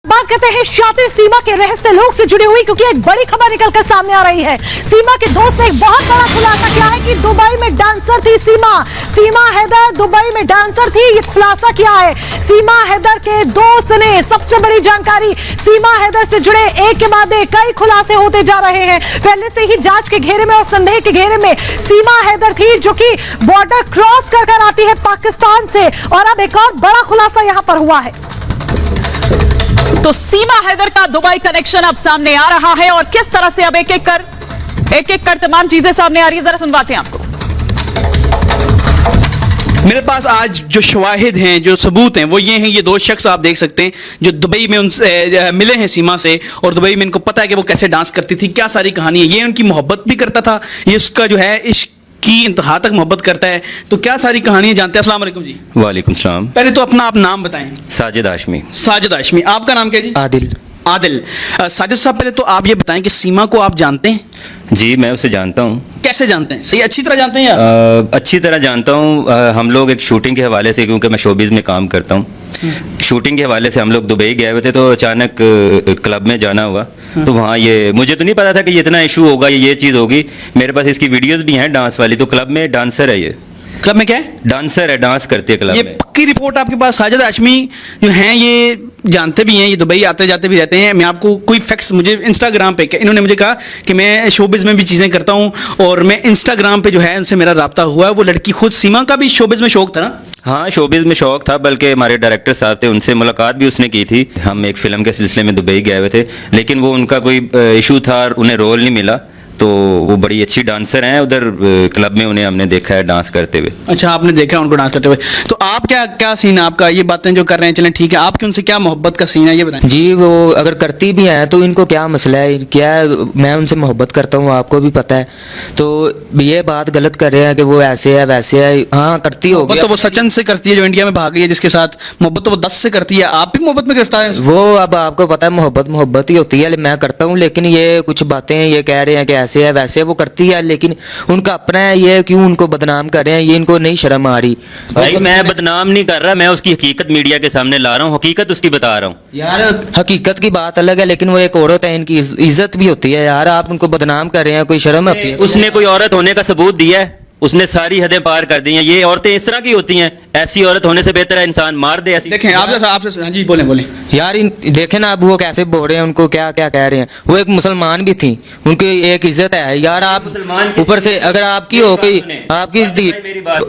बात करते हैं शातिर सीमा के रहस्य लोग से जुड़ी हुई, क्योंकि एक बड़ी खबर निकलकर सामने आ रही है। सीमा के दोस्त ने एक बहुत बड़ा खुलासा किया है कि दुबई में डांसर थी सीमा हैदर दुबई में डांसर थी। ये खुलासा किया है सीमा हैदर के दोस्त ने। सबसे बड़ी जानकारी, सीमा हैदर से जुड़े एक के बाद एक कई खुलासे होते जा रहे हैं। पहले से ही जांच के घेरे में और संदेह के घेरे में सीमा हैदर थी, जो कि बॉर्डर क्रॉस कर आती है पाकिस्तान से, और अब एक और बड़ा खुलासा यहां पर हुआ है। तो सीमा हैदर का दुबई कनेक्शन अब सामने आ रहा है, और किस तरह से अब एक एक कर तमाम चीजें सामने आ रही है, जरा सुनवाते हैं आपको। मेरे पास आज जो शवाहिद हैं, जो सबूत हैं, वो ये हैं। ये दो शख्स आप देख सकते हैं जो दुबई में उनसे मिले हैं सीमा से, और दुबई में इनको पता है कि वो कैसे डांस करती थी, क्या सारी कहानी है। ये उनकी मोहब्बत भी करता था, ये उसका जो है इश्क की इंतहा तक मोहब्बत करता है। तो क्या सारी कहानियां जानते हैं। अस्सलाम वालेकुम जी। वालेकुम सलाम। पहले तो अपना आप नाम बताएं। साजिद हाशमी। साजिद हाशमी। आपका नाम क्या जी? आदिल। आदिल। साजिद साहब, पहले तो आप ये बताएं कि सीमा को आप जानते हैं? जी, मैं उसे जानता हूँ। कैसे जानते हैं? सही अच्छी तरह जानते हैं या? अच्छी तरह जानता हूँ। हम लोग एक शूटिंग के हवाले से, क्योंकि मैं शोबिज़ में काम करता हूँ, शूटिंग के हवाले से हम लोग दुबई गए हुए थे। तो अचानक क्लब में जाना हुआ, तो वहाँ ये मुझे तो नहीं पता था कि ये इतना इशू होगा, ये चीज़ होगी। मेरे पास इसकी वीडियोस भी हैं डांस वाली। तो क्लब में डांसर है, ये क्लब में क्या है? डांसर है, डांस करती है क्लब ये में। पक्की रिपोर्ट आपके पास? साजिद हाशमी जो हैं ये जानते भी हैं, ये दुबई आते जाते भी रहते हैं। मैं आपको कोई फैक्ट्स, मुझे इंस्टाग्राम पे इन्होंने मुझे कहा कि मैं शोबिज़ में भी चीज़ें करता हूँ, और मैं इंस्टाग्राम पे जो है उनसे मेरा रब्ता हुआ है। वो लड़की खुद, सीमा का भी शोबिज़ में शौक था ना? हाँ, शोबिज़ में शौक था, बल्कि हमारे डायरेक्टर साहब थे, उनसे मुलाकात भी उसने की थी। हम एक फ़िल्म के सिलसिले में दुबई गए हुए थे, लेकिन वो उनका कोई इशू था और उन्हें रोल नहीं मिला। तो वो बड़ी अच्छी डांसर हैं, उधर क्लब में उन्हें हमने देखा है डांस करते हुए। अच्छा, आपने देखा उनको डांस करते हुए। तो आप क्या सीन है आपका? ये बातें जो कर रहे हैं, चलें ठीक है, आपकी उनसे क्या मोहब्बत का सीन है, ये बताएं। जी, वो अगर करती भी हैं तो इनको क्या मसला है, क्या मैं उनसे मोहब्बत करता हूँ, आपको भी पता है। तो ये बात गलत कर रहे हैं कि वो ऐसे है वैसे है। हाँ, करती होगी। तो वो सचिन से करती है जो इंडिया में भाग गई है, जिसके साथ मोहब्बत तो वो 10 से करती है। आप भी मोहब्बत में गिरफ्तार हैं? वो अब आपको पता है, मोहब्बत ही होती है। मैं करता हूँ, लेकिन ये कुछ बातें ये कह रहे हैं कि ऐसे है वैसे है। वो करती है, लेकिन उनका अपना है। ये क्यों उनको बदनाम कर रहे हैं? ये इनको नहीं शर्म आ रही? भाई, मैं बदनाम नहीं कर रहा, मैं उसकी हकीकत मीडिया के सामने ला रहा हूँ, हकीकत उसकी बता रहा हूँ। यार, हकीकत की बात अलग है, लेकिन वो एक औरत है, इनकी इज्जत भी होती है। यार, आप उनको बदनाम कर रहे हैं, कोई शर्म होती है? उसने कोई औरत होने का सबूत दिया है? उसने सारी हदें पार कर दी हैं। ये औरतें इस तरह की होती हैं, ऐसी औरत होने से बेहतर है इंसान मार दे। ऐसी देखें आपसे हाँ जी, बोले यार, देखें ना, अब वो कैसे बोल रहे हैं, उनको क्या क्या कह रहे हैं। वो एक मुसलमान भी थी, उनकी एक इज्जत है। यार, आप ऊपर से अगर आपकी हो कोई, आपकी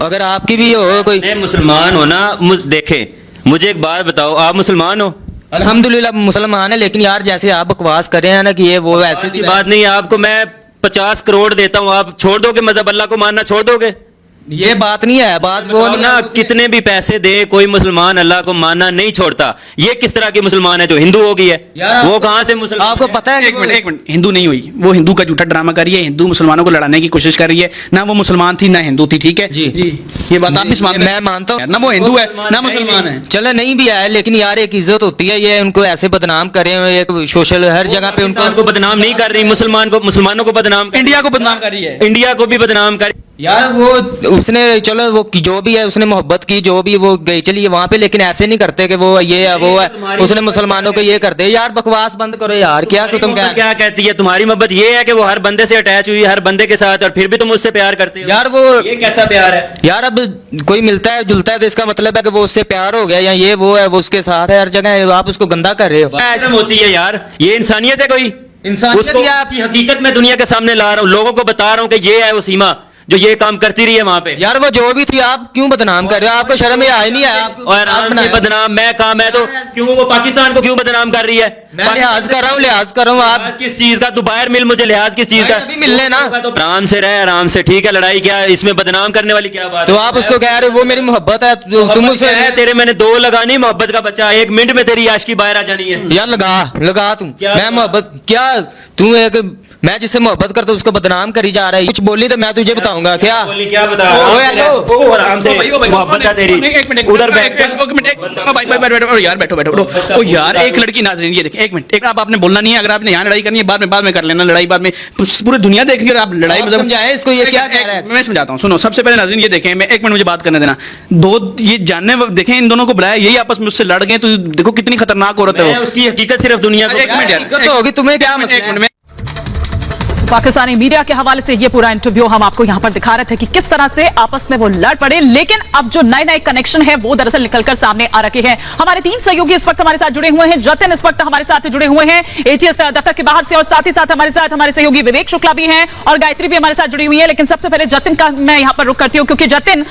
अगर आपकी भी हो कोई मुसलमान हो ना, देखें, मुझे एक बात बताओ, आप मुसलमान हो? अल्हम्दुलिल्लाह मुसलमान है, लेकिन यार जैसे आप बकवास कर रहे हैं ना कि ये वो ऐसी की बात नहीं है। आपको मैं 50 करोड़ देता हूँ, आप छोड़ दोगे मजहब? अल्लाह को मानना छोड़ दोगे? ये बात नहीं है। बात वो ना, कितने भी पैसे दे, कोई मुसलमान अल्लाह को मानना नहीं छोड़ता। ये किस तरह की मुसलमान है जो हिंदू हो गई है? वो कहाँ से मुसलमान? आपको पता है? एक मिनट, हिंदू नहीं हुई वो, हिंदू का झूठा ड्रामा कर रही है, हिंदू मुसलमानों को लड़ाने की कोशिश कर रही है। ना वो मुसलमान थी ना हिंदू थी, ठीक है जी जी, ये बात आप भी मानते हैं? मैं मानता हूँ। ना वो हिंदू है ना मुसलमान है। चलो, नहीं भी है, लेकिन यार एक इज्जत होती है। ये उनको ऐसे बदनाम कर रहे हैं, एक सोशल हर जगह पे उनको बदनाम नहीं कर रही, मुसलमानों को बदनाम, इंडिया को बदनाम कर रही है, इंडिया को भी बदनाम कर। यार, वो उसने, चलो वो जो भी है, उसने मोहब्बत की, जो भी वो गई चली वहां पे, लेकिन ऐसे नहीं करते कि वो ये है वो है, उसने मुसलमानों को ये कर दे। यार, बकवास बंद करो यार। क्या तुम क्या कहती है? तुम्हारी मोहब्बत ये है कि वो हर बंदे से अटैच हुई, हर बंदे के साथ, और फिर भी तुम उससे प्यार करते हो? यार, वो ये कैसा प्यार है? यार, अब कोई मिलता है जुलता है तो इसका मतलब है कि वो उससे प्यार हो गया, या ये वो है, वो उसके साथ है हर जगह। आप उसको गंदा कर रहे हो। होती है यार, ये इंसानियत है कोई? इंसानियत उसको आपकी हकीकत में दुनिया के सामने ला रहा हूँ, लोगों को बता रहा हूँ कि ये है वो सीमा जो ये काम करती रही है वहां पे। यार, वो जो भी थी, आप क्यों बदनाम कर रहे हो? आपको शर्म आया नहीं है? और बदनाम मैं काम है तो क्यों? वो पाकिस्तान को क्यों बदनाम कर रही है? मैं लिहाज कर रहा हूँ। आप किस चीज का? तू बाहर मिल, मुझे लिहाज किस चीज का? अभी मिल लेना। तो आराम से रहे, आराम से, ठीक है। लड़ाई क्या इसमें बदनाम करने वाली क्या बात? तो आप उसको कह रहे हो वो मेरी मोहब्बत है, तुम उसे तेरे मैंने 2 लगानी मोहब्बत का बच्चा, 1 मिनट में तेरी आशिकी बाहर आ जानी है। यार, लगा तू। मैं मोहब्बत क्या? तू एक मैं जिससे मोहब्बत करता हूँ उसको बदनाम करी जा रहा है। कुछ बोली तो मैं तुझे बताऊंगा क्या? बोली क्या बता ओ, हेलो। ओ, आराम से मोहब्बत है तेरी। एक मिनट उधर बैठ जा। बैठो यार, बैठो। ओ यार, एक लड़की नाज़रीन, ये देखिए, एक मिनट, एक आप आपने बोलना नहीं है। अगर आपने यहाँ लड़ाई करनी है बाद में कर लेना, लड़ाई बाद में पूरी दुनिया देख रही है। आप लड़ाई आप समझाएं इसको, ये क्या कह रहा है? मैं समझाता हूँ, सुनो। सबसे पहले नाज़रीन ये देखें, मैं एक मिनट मुझे बात करने देना। ये जानने देखें, इन दोनों को बुलाया, यही आपस में उससे लड़ गए, तो देखो कितनी खतरनाक औरत है मैं वो। उसकी हकीकत सिर्फ दुनिया को एक मिनट यार, दिक्कत तो होगी, तुम्हें क्या मसला एक है? मिनट में पाकिस्तानी मीडिया के हवाले से ये पूरा इंटरव्यू हम आपको यहां पर दिखा रहे थे कि किस तरह से आपस में वो लड़ पड़े, लेकिन अब जो नए कनेक्शन है वो दरअसल निकलकर सामने आ रखे हैं। हमारे 3 सहयोगी इस वक्त हमारे साथ जुड़े हुए हैं। जतिन इस वक्त हमारे साथ जुड़े हुए हैं एटीएस दफ्तर के बाहर से, और साथ ही साथ हमारे सहयोगी विवेक शुक्ला भी हैं और गायत्री भी हमारे साथ जुड़ी हुई है। लेकिन सबसे पहले जतिन का मैं यहां पर रुख करती हूं, क्योंकि जतिन,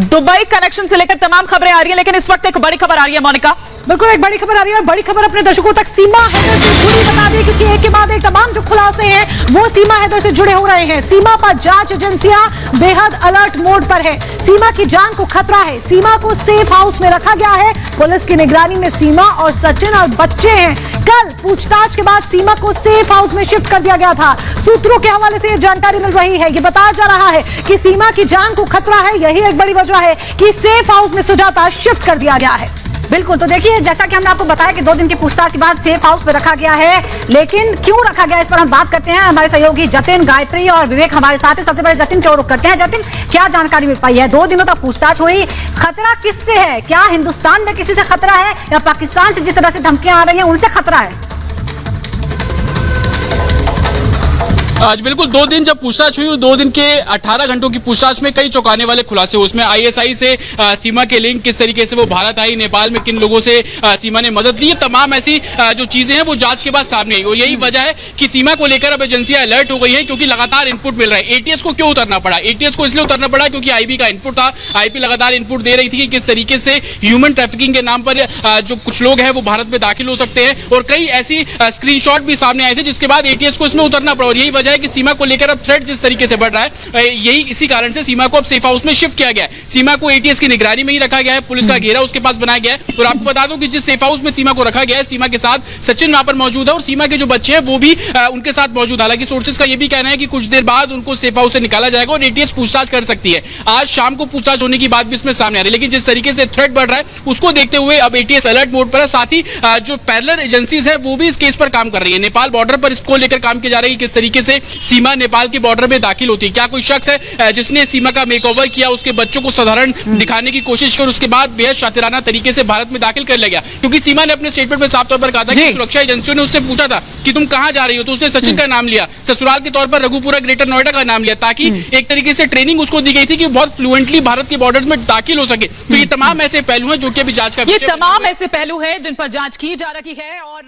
दुबई कनेक्शन से लेकर तमाम खबरें आ रही है, लेकिन इस वक्त एक बड़ी खबर आ रही है मोनिका। बिल्कुल एक बड़ी खबर आ रही है, और बड़ी खबर अपने दर्शकों तक सीमा हैदर से जुड़ी बता दें, क्योंकि एक के बाद एक तमाम जो खुलासे हैं वो सीमा हैदर से जुड़े हो रहे हैं। सीमा पर जांच एजेंसियां बेहद अलर्ट मोड पर है। सीमा की जान को खतरा है। सीमा को सेफ हाउस में रखा गया है। पुलिस की निगरानी में सीमा और सचिन और बच्चे हैं। कल पूछताछ के बाद सीमा को सेफ हाउस में शिफ्ट कर दिया गया था। सूत्रों के हवाले से यह जानकारी मिल रही है। ये बताया जा रहा है कि सीमा की जान को खतरा है। यही एक बड़ी वजह है कि सेफ हाउस में सुजाता शिफ्ट कर दिया गया है। बिल्कुल, तो देखिए, जैसा कि हमने आपको बताया कि 2 दिन की पूछताछ के बाद सेफ हाउस में रखा गया है, लेकिन क्यों रखा गया इस पर हम बात करते हैं। हमारे सहयोगी जतिन, गायत्री और विवेक हमारे साथ हैं। सबसे पहले जतिन की ओर रुख करते हैं। जतिन, क्या जानकारी मिल पाई है? 2 दिनों तक पूछताछ हुई, खतरा किससे है? क्या हिंदुस्तान में किसी से खतरा है, या पाकिस्तान से जिस तरह से धमकियां आ रही हैं उनसे खतरा है? आज बिल्कुल 2 दिन जब पूछताछ हुई, 2 दिन के 18 घंटों की पूछताछ में कई चौंकाने वाले खुलासे हुए। उसमें आईएसआई से सीमा के लिंक, किस तरीके से वो भारत आई, नेपाल में किन लोगों से सीमा ने मदद ली, तमाम ऐसी जो चीजें हैं वो जांच के बाद सामने आई। और यही वजह है कि सीमा को लेकर अब एजेंसियां अलर्ट हो गई है, क्योंकि लगातार इनपुट मिल रहा है। एटीएस को क्यों उतरना पड़ा? एटीएस को इसलिए उतरना पड़ा क्योंकि आईबी का इनपुट था। आईबी लगातार इनपुट दे रही थी कि किस तरीके से ह्यूमन ट्रैफिकिंग के नाम पर जो कुछ लोग हैं वो भारत में दाखिल हो सकते हैं, और कई ऐसी स्क्रीनशॉट भी सामने आए थे, जिसके बाद एटीएस को इसमें उतरना पड़ा। और यही वजह है कि सीमा को लेकर अब थ्रेट जिस तरीके से बढ़ रहा है, यही इसी कारण से सीमा को अब सेफ हाउस में शिफ्ट किया गया है। सीमा को एटीएस की निगरानी में ही रखा गया है, पुलिस का घेरा उसके पास बनाया गया है। और आपको बता दूं कि जिस सेफ हाउस में सीमा को रखा गया है, सीमा के साथ सचिन वहां पर मौजूद है, और सीमा के जो बच्चे हैं वो भी उनके साथ मौजूद। हालांकि सोर्सेज का यह भी कहना है कि कुछ देर बाद उनको सेफ हाउस से निकाला जाएगा और एटीएस पूछताछ कर सकती है। आज शाम को पूछताछ होने की बात भी इसमें सामने आ रही है, लेकिन जिस तरीके से थ्रेट बढ़ रहा है उसको देखते हुए अब एटीएस अलर्ट मोड पर है। साथ ही जो पैरेलल एजेंसीज है वो भी इस केस पर काम कर रही है। नेपाल बॉर्डर पर इसको लेकर काम किया जा रहा है, किस तरीके से सीमा नेपाल के बॉर्डर में दाखिल होती है। क्या कोई शख्स है जिसने सीमा का मेकओवर किया, उसके बच्चों को साधारण दिखाने की कोशिश कर, उसके बाद बेहद शातिराना तरीके से भारत में दाखिल कर लिया गया? क्योंकि सीमा ने अपने स्टेटमेंट में साफ तौर पर कहा था कि सुरक्षा एजेंसियों ने उससे पूछा था कि तुम कहां जा रही हो, तो उसने सचिन का नाम लिया, ससुराल के तौर पर रघुपुरा ग्रेटर नोएडा का नाम लिया, ताकि एक तरीके से ट्रेनिंग उसको दी गई थी कि बहुत फ्लुएंटली भारत के बॉर्डर में दाखिल हो सके। तो ये तमाम ऐसे पहलू हैं जो कि अभी जांच का ये तमाम ऐसे पहलू हैं जिन पर जांच की जा रही है। और